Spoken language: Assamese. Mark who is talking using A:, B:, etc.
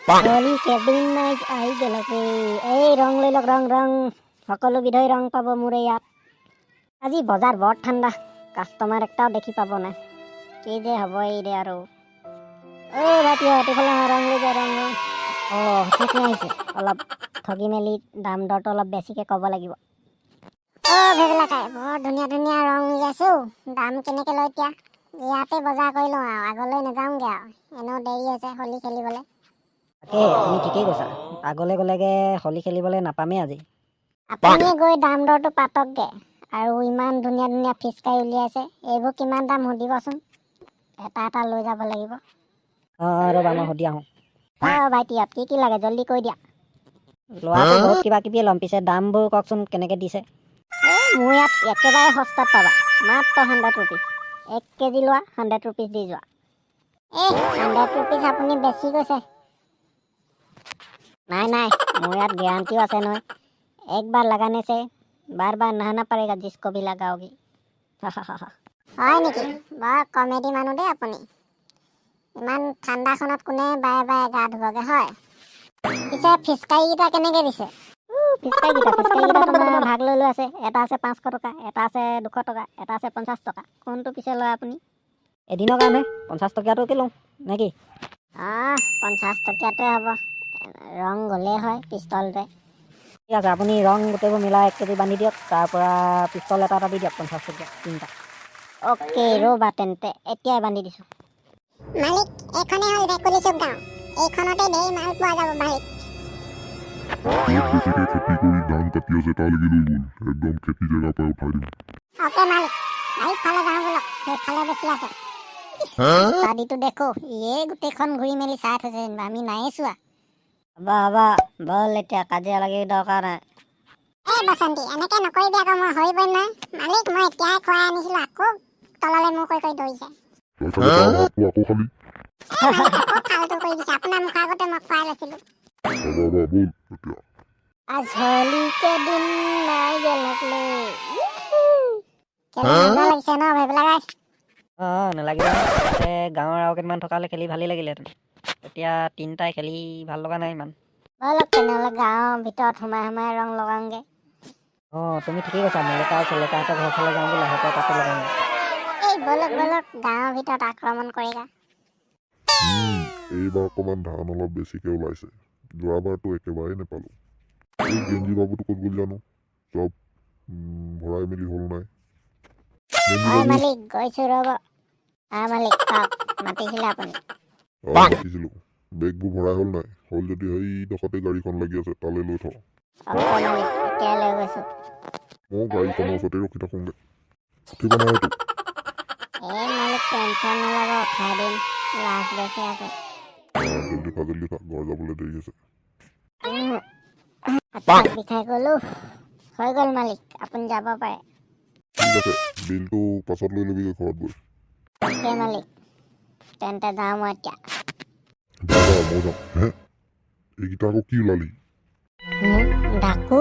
A: হলি কেইদিন নাই আহি গেলকে এই ৰং লৈ লওক ৰং সকলো বিধই ৰং পাব মোৰ ইয়াত আজি বজাৰ বৰ ঠাণ্ডা কাষ্টমাৰ একটাও দেখি পাব নাই কি যে হ'ব এই দে আৰু ভাইটি ৰাতিফালে ৰং লৈ যা ৰং সঁচাকৈ আহিছে অলপ ঠগি মেলি দাম দৰটো অলপ বেছিকৈ ক'ব লাগিব ভেবেলাকাই বৰ ধুনীয়া ধুনীয়া ৰং উলিয়াইছোঁ দাম কেনেকৈ লয় এতিয়া ইয়াতে বজাৰ কৰি লওঁ আৰু আগলৈ নাযাওঁগৈ আৰু এনেও দেৰি আছে হোলী খেলিবলৈ
B: তুমি ঠিকেই কৈছা আগলৈ গ'লেগে হোলী খেলিবলৈ নাপামেই আজি
A: আপুনি গৈ দাম দৰটো পাতকগৈ আৰু ইমান ধুনীয়া ধুনীয়া ফিচকাৰী উলিয়াইছে এইবোৰ কিমান দাম সুধিবচোন এটা এটা লৈ যাব লাগিব
B: ৰ'বা মই সুধি আহোঁ
A: ভাইটি ইয়াত কি লাগে জল্দি কৈ দিয়া
B: লোৱাটো বহুত কিবা কিবি ল'ম পিছে দামবোৰ কওকচোন কেনেকৈ দিছে
A: মোৰ ইয়াত একেবাৰে সস্তাত পাবা মাত্ৰ 100 ৰুপিজ 1 কেজি লোৱা 100 ৰুপিজ দি যোৱা 100 ৰুপিজ আপুনি বেছি কৈছে নাই মোৰ ইয়াত গেৰাণ্টিও আছে নহয় एक बार लगाने से बार बार नहाना पड़ेगा जिसको भी लगाओगी হয় নেকি বৰ কমেডি মানুহ দেই আপুনি ইমান ঠাণ্ডাখনত কোনে বাৰে বাৰে গা ধুবগে হয় পিছে ফিচকাৰীকেইটা কেনেকৈ দিছে ফিচকাৰীকেইটা তোমাৰ ভাগ লৈ আছে এটা আছে 500 টকা এটা আছে 200 টকা এটা আছে 50 টকা কোনটো পিছে লয় আপুনি
B: এদিনৰ কাৰণে 50 টকীয়াটোকে লওঁ নে কি
A: 50 টকীয়াটোৱে হ'ব ৰং গ'লেই হয় পিষ্টলটোৱে
B: ঠিক আছে আপুনি ৰং গোটেইবোৰ মিলাই 1 কেজি বান্ধি দিয়ক তাৰপৰা পিষ্টল এটা দি দিয়ক 50 টকীয়া 3টা
A: অ'কে ৰ'বা তেন্তে এতিয়াই বান্ধি দিছোঁ মালিক এইখনে হ'ল ভেকুলী চুক গাঁও এইখনতে ঢেৰ মাল পোৱা যাব বাৰীত
C: বেছিকৈ খেতি কৰি ধান কাটি আছে তালৈকে লৈ গ'ল একদম খেতি জেগাৰ পৰা উঠাই দিম
A: অ'কে মালিক ফালে যাওঁ বলক সেইফালে বেছি আছে গাড়ীটো দেখো ইয়ে গোটেইখন ঘূৰি মেলি চাই থৈছে আমি নায়ে চোৱা
B: হ'ব বল এতিয়া কাজিয়া লাগি দৰকাৰ নাই
A: বসন্তী এনেকৈ নকৰিবি আকৌ মই হৰিবই নাই মালিক মই এতিয়াই খুৱাই আনিছিলোঁ আকৌ তললৈ মোৰ কৈ ধৰিছে
C: আকৌ খালি
A: ফাল্টু কৰি দিছে আপোনাৰ মুখৰ আগতে মই খুৱাই লৈছিলোঁ
C: বল এতিয়া
A: আজ হোলী কেইদিন নাই গেলকলে কেনে লাগিছে ন ভাবিলা
B: নালাগিব গাঁৱৰ আৰু কেইটামান থকালে খেলি ভালেই লাগিলেহেঁতেন এতিয়া 3টাই খেলি ভাল লগা নাই ইমান
A: বলক তেনেহ'লে গাঁৱৰ ভিতৰত সোমাই ৰং লগাওঁগৈ
B: তুমি ঠিকেই কৈছা মেলেকা চেলেকাহঁতৰ ঘৰ ফালে যাওঁ বোলা সিহঁতৰ তাতে লগাওঁগৈ
A: এই বলক গাঁৱৰ ভিতৰত আক্ৰমণ কৰিবা
C: এইবাৰ অকণমান ধান অলপ বেছিকৈ ওলাইছে যোৱাবাৰতো একেবাৰেই নাপালোঁ এই গেঞ্জি বাবুটো ক'ত গ'ল জানো চব ভৰাই মেলি হ'ল নাই
A: মালিক গৈছোঁ ৰ'ব মালিক মাতিছিলে আপুনি
C: মাতিছিলোঁ বেগবোৰ ভৰাই হ'ল নাই হ'ল যদি সেই ডোখৰতে গাড়ীখন লাগি আছে তালৈ লৈ থওঁ
A: মালিক এতিয়া লৈ গৈছোঁ
C: মই গাড়ীখনৰ ওচৰতে ৰখি থাকোঁগৈ উঠিব নাই এইটো
A: মালিক টেনশ্যন নল'ব উঠাই দিম লাষ্ট বেছি আছে
C: জল্দি খা ঘৰ যাবলৈ দেৰি আছে
A: বিষাই গ'লোঁ হৈ গ'ল মালিক আপুনি যাব পাৰে
C: ঠিক আছে বিলটো পাছত লৈ ল'বিগৈ ঘৰত গৈ
A: অ'কে মালিক তেন্তে যাওঁ মই এতিয়া
C: মই যাওঁ এইকেইটা আকৌ কি ওলালি
A: ডাকু